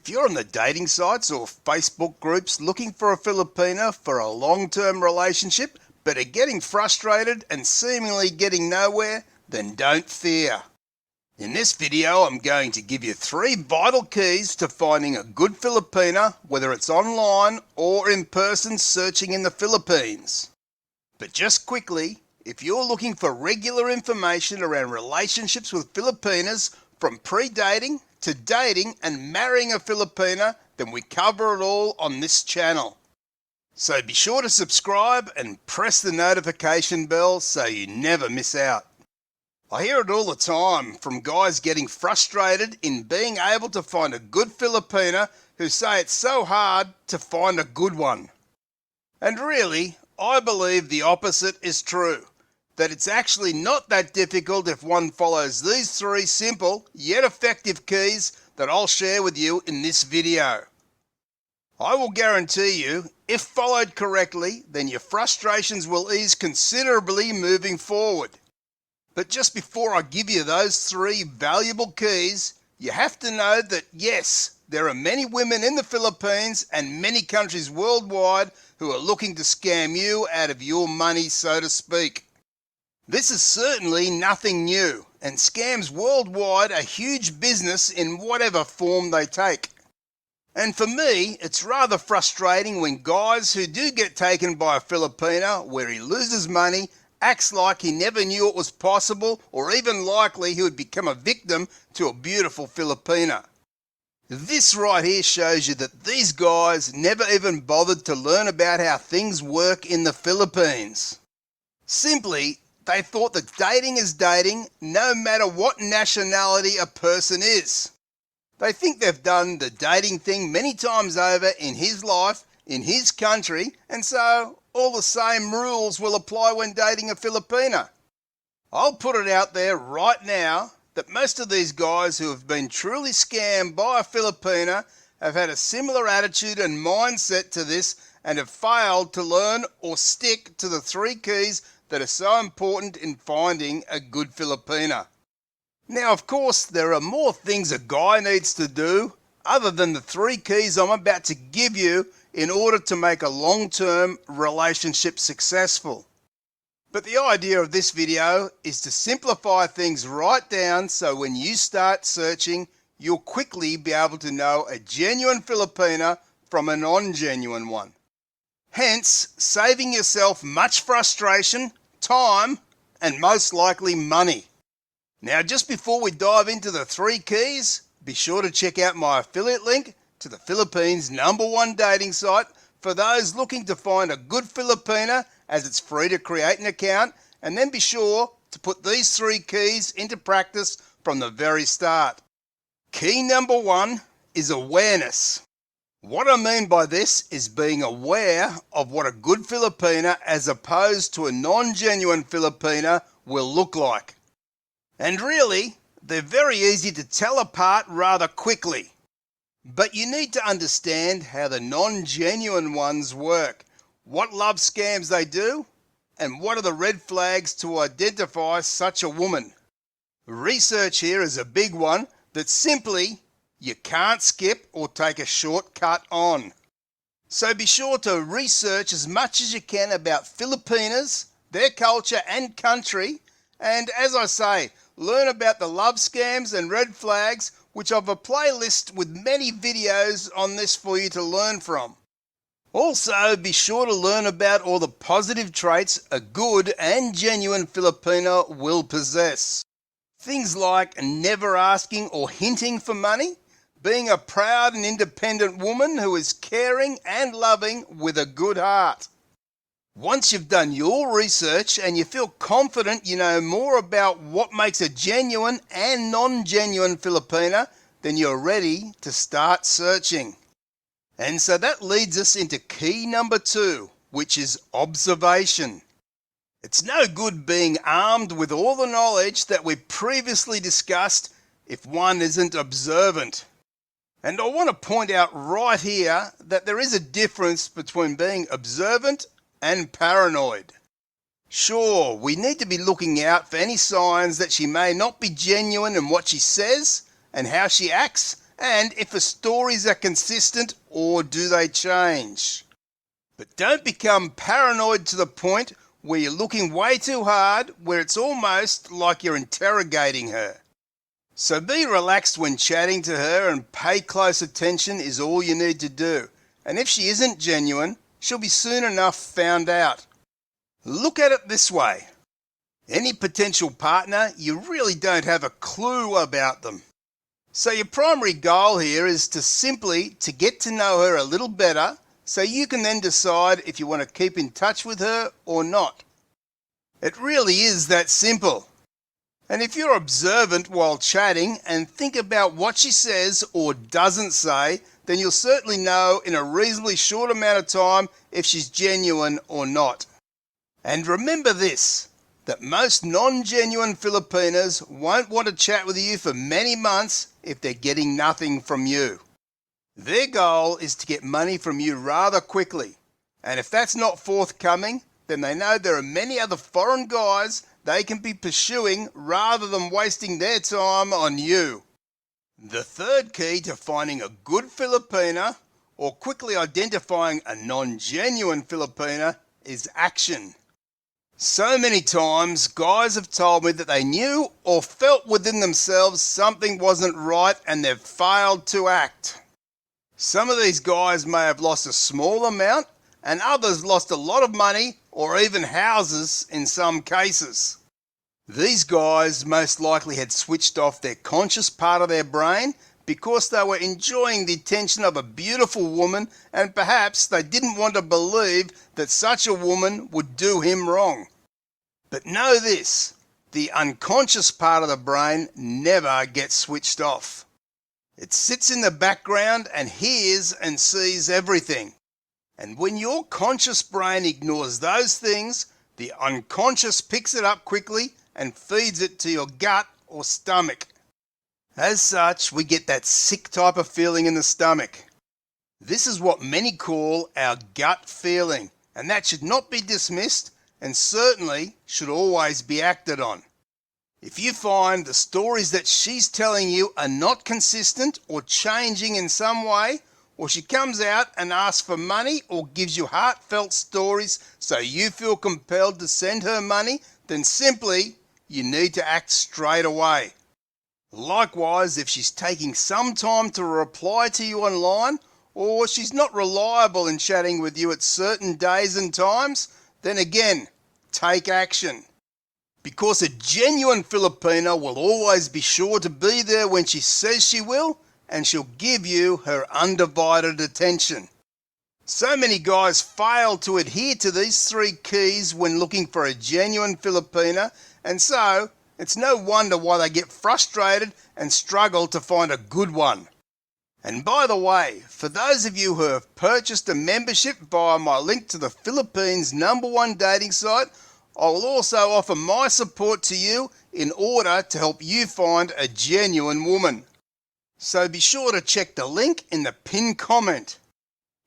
If you're on the dating sites or Facebook groups looking for a Filipina for a long-term relationship, but are getting frustrated and seemingly getting nowhere, then don't fear. In this video, I'm going to give you 3 vital keys to finding a good Filipina, whether it's online or in person searching in the Philippines. But just quickly, if you're looking for regular information around relationships with Filipinas, from pre-dating to dating and marrying a Filipina, then we cover it all on this channel. So be sure to subscribe and press the notification bell so you never miss out. I hear it all the time from guys getting frustrated in being able to find a good Filipina who say it's so hard to find a good one. And really, I believe the opposite is true, that it's actually not that difficult if one follows these 3 simple yet effective keys that I'll share with you in this video. I will guarantee you, if followed correctly, then your frustrations will ease considerably moving forward. But just before I give you those 3 valuable keys, you have to know that yes, there are many women in the Philippines and many countries worldwide who are looking to scam you out of your money, so to speak. This is certainly nothing new, and scams worldwide are huge business in whatever form they take. And for me, it's rather frustrating when guys who do get taken by a Filipina where he loses money acts like he never knew it was possible or even likely he would become a victim to a beautiful Filipina. This right here shows you that these guys never even bothered to learn about how things work in the Philippines. Simply, they thought that dating is dating no matter what nationality a person is. They think they've done the dating thing many times over in his life, in his country, and so all the same rules will apply when dating a Filipina. I'll put it out there right now that most of these guys who have been truly scammed by a Filipina have had a similar attitude and mindset to this and have failed to learn or stick to the 3 keys that are so important in finding a good Filipina. Now, of course, there are more things a guy needs to do other than the 3 keys I'm about to give you in order to make a long-term relationship successful. But the idea of this video is to simplify things right down so when you start searching, you'll quickly be able to know a genuine Filipina from a non-genuine one. Hence, saving yourself much frustration, time, and most likely money. Now, just before we dive into the 3 keys, be sure to check out my affiliate link to the Philippines' #1 dating site for those looking to find a good Filipina, as it's free to create an account, and then be sure to put these 3 keys into practice from the very start. Key number 1 is awareness. What I mean by this is being aware of what a good Filipina as opposed to a non-genuine Filipina will look like. And really, they're very easy to tell apart rather quickly. But you need to understand how the non-genuine ones work, what love scams they do, and what are the red flags to identify such a woman. Research here is a big one that simply you can't skip or take a shortcut on. So be sure to research as much as you can about Filipinas, their culture and country, and as I say, learn about the love scams and red flags, which I've a playlist with many videos on this for you to learn from. Also, be sure to learn about all the positive traits a good and genuine Filipina will possess. Things like never asking or hinting for money, being a proud and independent woman who is caring and loving with a good heart. Once you've done your research and you feel confident you know more about what makes a genuine and non-genuine Filipina, then you're ready to start searching. And so that leads us into key number 2, which is observation. It's no good being armed with all the knowledge that we previously discussed if one isn't observant. And I want to point out right here that there is a difference between being observant and paranoid. Sure, we need to be looking out for any signs that she may not be genuine in what she says and how she acts, and if her stories are consistent or do they change. But don't become paranoid to the point where you're looking way too hard, where it's almost like you're interrogating her. So be relaxed when chatting to her, and pay close attention is all you need to do. And if she isn't genuine, she'll be soon enough found out. Look at it this way. Any potential partner, you really don't have a clue about them. So your primary goal here is to get to know her a little better, so you can then decide if you want to keep in touch with her or not. It really is that simple. And if you're observant while chatting and think about what she says or doesn't say, then you'll certainly know in a reasonably short amount of time if she's genuine or not. And remember this, that most non-genuine Filipinas won't want to chat with you for many months if they're getting nothing from you. Their goal is to get money from you rather quickly, and if that's not forthcoming, then they know there are many other foreign guys they can be pursuing rather than wasting their time on you. The third key to finding a good Filipina, or quickly identifying a non-genuine Filipina, is action. So many times, guys have told me that they knew or felt within themselves something wasn't right and they've failed to act. Some of these guys may have lost a small amount, and others lost a lot of money or even houses in some cases. These guys most likely had switched off their conscious part of their brain because they were enjoying the attention of a beautiful woman, and perhaps they didn't want to believe that such a woman would do him wrong. But know this, the unconscious part of the brain never gets switched off. It sits in the background and hears and sees everything. And when your conscious brain ignores those things, the unconscious picks it up quickly and feeds it to your gut or stomach. As such, we get that sick type of feeling in the stomach. This is what many call our gut feeling, and that should not be dismissed and certainly should always be acted on. If you find the stories that she's telling you are not consistent or changing in some way, or she comes out and asks for money or gives you heartfelt stories so you feel compelled to send her money, then simply you need to act straight away. Likewise, if she's taking some time to reply to you online, or she's not reliable in chatting with you at certain days and times, then again, take action. Because a genuine Filipina will always be sure to be there when she says she will, and she'll give you her undivided attention. So many guys fail to adhere to these three keys when looking for a genuine Filipina, and so it's no wonder why they get frustrated and struggle to find a good one. And by the way, for those of you who have purchased a membership via my link to the Philippines' #1 dating site, I will also offer my support to you in order to help you find a genuine woman. So be sure to check the link in the pinned comment.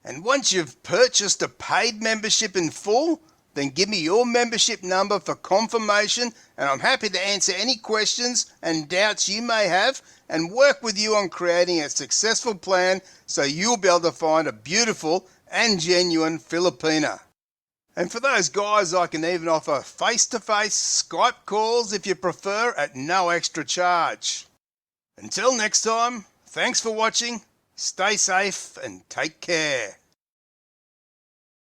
And once you've purchased a paid membership in full, then give me your membership number for confirmation, and I'm happy to answer any questions and doubts you may have and work with you on creating a successful plan so you'll be able to find a beautiful and genuine Filipina. And for those guys, I can even offer face-to-face Skype calls if you prefer at no extra charge. Until next time, thanks for watching, stay safe and take care.